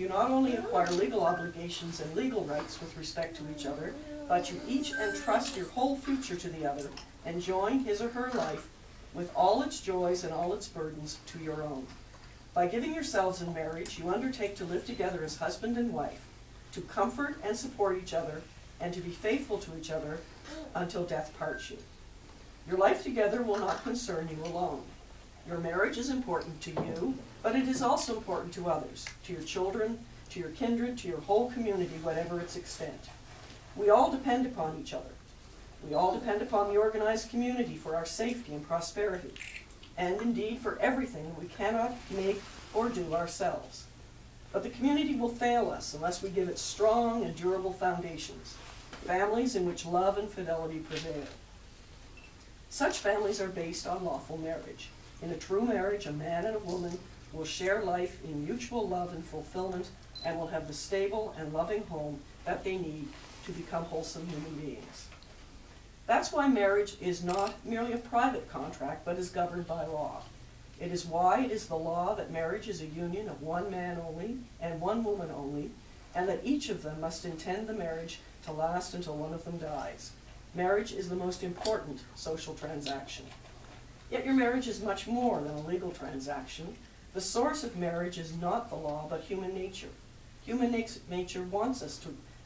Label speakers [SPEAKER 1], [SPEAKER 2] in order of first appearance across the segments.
[SPEAKER 1] you not only acquire legal obligations and legal rights with respect to each other, but you each entrust your whole future to the other and join his or her life with all its joys and all its burdens to your own. By giving yourselves in marriage, you undertake to live together as husband and wife, to comfort and support each other, and to be faithful to each other until death parts you. Your life together will not concern you alone. Your marriage is important to you, but it is also important to others, to your children, to your kindred, to your whole community, whatever its extent. We all depend upon each other. We all depend upon the organized community for our safety and prosperity, and indeed for everything we cannot make or do ourselves. But the community will fail us unless we give it strong and durable foundations, families in which love and fidelity prevail. Such families are based on lawful marriage. In a true marriage, a man and a woman will share life in mutual love and fulfillment and will have the stable and loving home that they need to become wholesome human beings. That's why marriage is not merely a private contract, but is governed by law. It is why it is the law that marriage is a union of one man only and one woman only, and that each of them must intend the marriage to last until one of them dies. Marriage is the most important social transaction. Yet your marriage is much more than a legal transaction. The source of marriage is not the law, but human nature. Human nature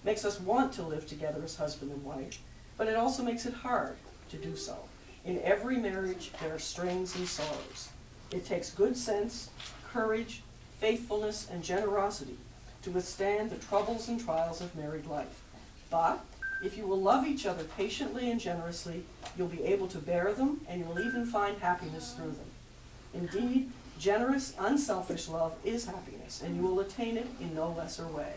[SPEAKER 1] makes us want to live together as husband and wife, but it also makes it hard to do so. In every marriage, there are strains and sorrows. It takes good sense, courage, faithfulness, and generosity to withstand the troubles and trials of married life. But if you will love each other patiently and generously, you'll be able to bear them, and you'll even find happiness through them. Indeed, generous, unselfish love is happiness, and you will attain it in no lesser way.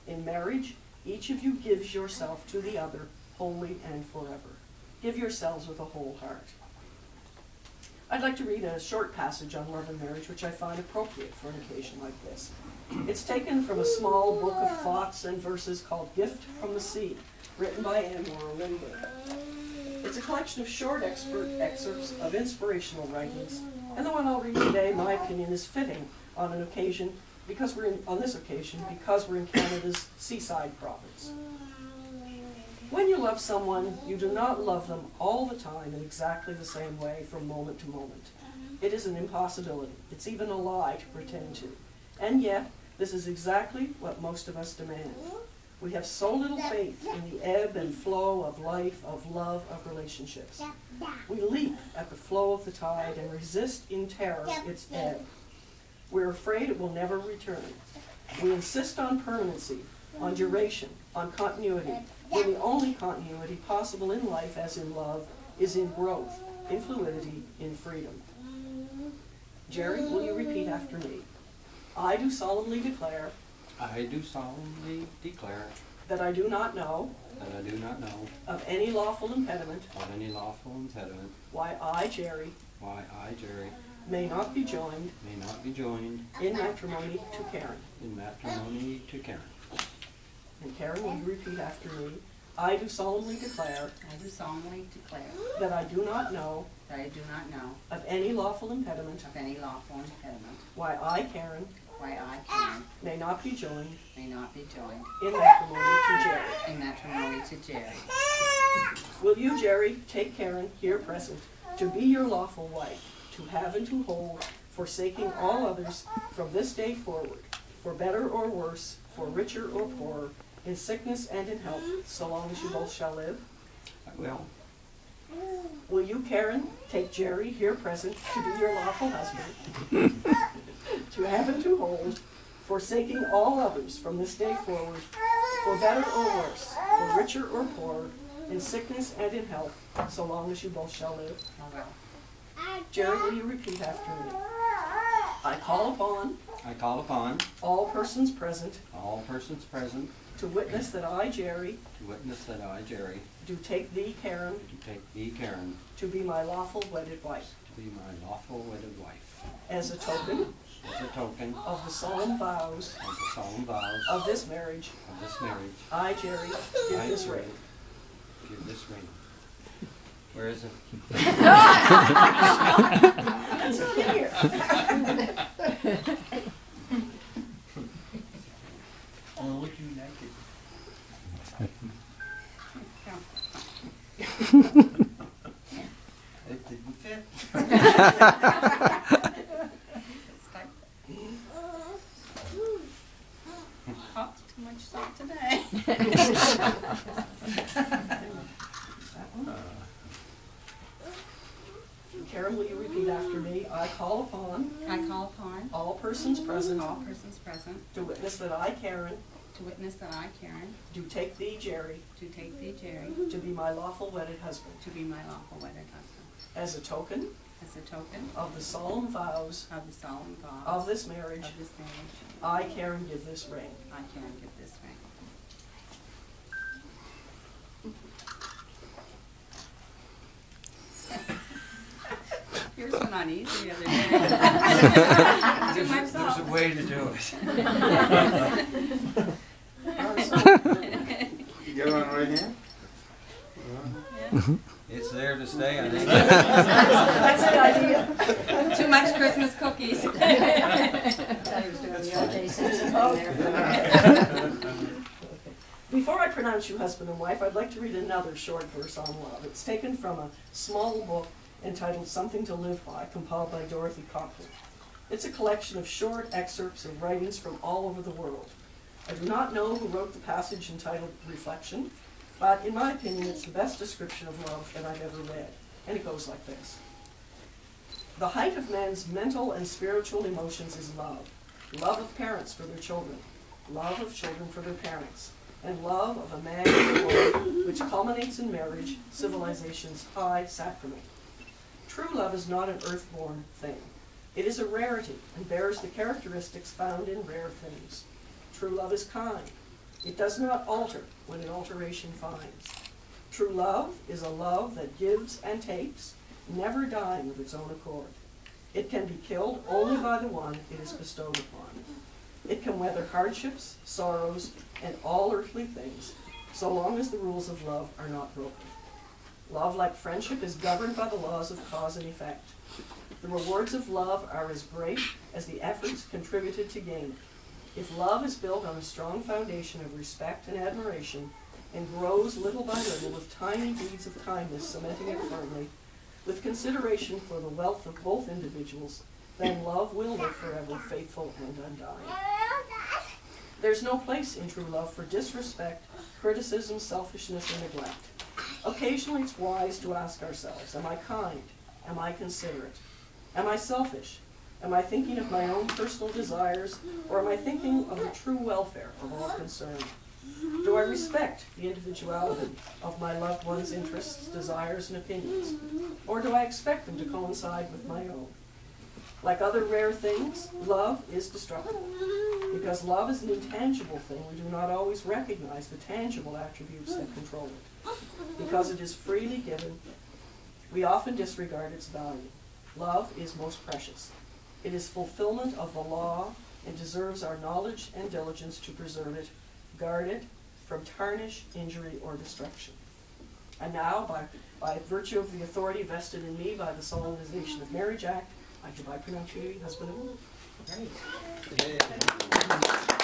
[SPEAKER 1] In marriage, each of you gives yourself to the other wholly and forever. Give yourselves with a whole heart. I'd like to read a short passage on love and marriage, which I find appropriate for an occasion like this. It's taken from a small book of thoughts and verses called Gift from the Sea, written by Anne Morrow Lindbergh. It's a collection of short excerpts of inspirational writings, and the one I'll read today, in my opinion, is fitting on this occasion because we're in Canada's seaside province. When you love someone, you do not love them all the time in exactly the same way from moment to moment. It is an impossibility. It's even a lie to pretend to. And yet, this is exactly what most of us demand. We have so little faith in the ebb and flow of life, of love, of relationships. We leap at the flow of the tide and resist in terror its ebb. We're afraid it will never return. We insist on permanency, on duration, on continuity, when the only continuity possible in life, as in love, is in growth, in fluidity, in freedom. Jerry, will you repeat after me? I do solemnly declare.
[SPEAKER 2] I do solemnly declare.
[SPEAKER 1] That I do not know.
[SPEAKER 2] That I do not know.
[SPEAKER 1] Of any lawful impediment.
[SPEAKER 2] Of any lawful impediment.
[SPEAKER 1] Why I, Jerry.
[SPEAKER 2] Why I, Jerry.
[SPEAKER 1] May not be joined.
[SPEAKER 2] May not be joined.
[SPEAKER 1] In matrimony to Karen.
[SPEAKER 2] In matrimony to Karen.
[SPEAKER 1] And Karen, will you repeat after me? I do solemnly declare.
[SPEAKER 3] I do solemnly declare.
[SPEAKER 1] That I do not know.
[SPEAKER 3] That I do not know.
[SPEAKER 1] Of any lawful impediment.
[SPEAKER 3] Of any lawful impediment.
[SPEAKER 1] Why I, Karen.
[SPEAKER 3] Why I, Karen.
[SPEAKER 1] May not be joined.
[SPEAKER 3] May not be joined.
[SPEAKER 1] In matrimony to Jerry.
[SPEAKER 3] In matrimony to Jerry.
[SPEAKER 1] Will you, Jerry, take Karen, here present, to be your lawful wife, to have and to hold, forsaking all others from this day forward, for better or worse, for richer or poorer, in sickness and in health, so long as you both shall live?
[SPEAKER 2] I will.
[SPEAKER 1] Will you, Karen, take Jerry, here present, to be your lawful husband, to have and to hold, forsaking all others from this day forward, for better or worse, for richer or poorer, in sickness and in health, so long as you both shall live?
[SPEAKER 3] I will.
[SPEAKER 1] Jerry, will you repeat after me? I call upon.
[SPEAKER 2] I call upon.
[SPEAKER 1] All persons present.
[SPEAKER 2] All persons present.
[SPEAKER 1] To witness that I, Jerry.
[SPEAKER 2] To witness that I, Jerry.
[SPEAKER 1] Do take thee, Karen.
[SPEAKER 2] Do take thee, Karen.
[SPEAKER 1] To be my lawful wedded wife.
[SPEAKER 2] To be my lawful wedded wife.
[SPEAKER 1] As a token.
[SPEAKER 2] As a token.
[SPEAKER 1] Of the solemn vows.
[SPEAKER 2] Of the solemn vows.
[SPEAKER 1] Of this marriage.
[SPEAKER 2] Of this marriage.
[SPEAKER 1] I, Jerry, give
[SPEAKER 2] I,
[SPEAKER 1] this
[SPEAKER 2] Jerry,
[SPEAKER 1] ring.
[SPEAKER 2] Give this ring. Where is it?
[SPEAKER 1] It's here.
[SPEAKER 2] It didn't fit.
[SPEAKER 3] Oh, too much salt today.
[SPEAKER 1] Karen, will you repeat after me? I call upon
[SPEAKER 3] I call upon
[SPEAKER 1] all persons present
[SPEAKER 3] all persons present
[SPEAKER 1] to witness that I, Karen,
[SPEAKER 3] to witness that I, Karen,
[SPEAKER 1] do take thee, Jerry,
[SPEAKER 3] do take thee, Jerry,
[SPEAKER 1] to be my lawful wedded husband,
[SPEAKER 3] to be my lawful wedded husband,
[SPEAKER 1] as a token
[SPEAKER 3] as a token
[SPEAKER 1] of the solemn vows
[SPEAKER 3] of the solemn vows
[SPEAKER 1] of this marriage.
[SPEAKER 3] of this marriage.
[SPEAKER 1] I, Karen, give this ring.
[SPEAKER 3] I, Karen, give this ring. Yours went on easy the other day. Too much
[SPEAKER 2] There's a
[SPEAKER 3] salt.
[SPEAKER 2] way to do it.
[SPEAKER 4] You get one right here?
[SPEAKER 2] It's there to stay, I think.
[SPEAKER 1] That's the idea.
[SPEAKER 3] Too much Christmas cookies.
[SPEAKER 1] Before I pronounce you husband and wife, I'd like to read another short verse on love. It's taken from a small book entitled Something to Live By, compiled by Dorothy Cochran. It's a collection of short excerpts of writings from all over the world. I do not know who wrote the passage entitled Reflection, but in my opinion, it's the best description of love that I've ever read. And it goes like this. The height of man's mental and spiritual emotions is love. Love of parents for their children, love of children for their parents, and love of a man and a woman, which culminates in marriage, civilization's high sacrament. True love is not an earth-born thing. It is a rarity and bears the characteristics found in rare things. True love is kind. It does not alter when an alteration finds. True love is a love that gives and takes, never dying of its own accord. It can be killed only by the one it is bestowed upon. It can weather hardships, sorrows, and all earthly things, so long as the rules of love are not broken. Love, like friendship, is governed by the laws of cause and effect. The rewards of love are as great as the efforts contributed to gain it. If love is built on a strong foundation of respect and admiration, and grows little by little with tiny deeds of kindness cementing it firmly, with consideration for the wealth of both individuals, then love will live forever, faithful and undying. There's no place in true love for disrespect, criticism, selfishness, and neglect. Occasionally it's wise to ask ourselves, am I kind? Am I considerate? Am I selfish? Am I thinking of my own personal desires, or am I thinking of the true welfare of all concerned? Do I respect the individuality of my loved one's interests, desires, and opinions? Or do I expect them to coincide with my own? Like other rare things, love is destructible. Because love is an intangible thing, we do not always recognize the tangible attributes that control it. Because it is freely given, we often disregard its value. Love is most precious. It is fulfillment of the law and deserves our knowledge and diligence to preserve it, guard it from tarnish, injury, or destruction. And now, by virtue of the authority vested in me by the Solemnization of Marriage Act, I hereby pronounce you husband and wife. Great.
[SPEAKER 2] Yeah.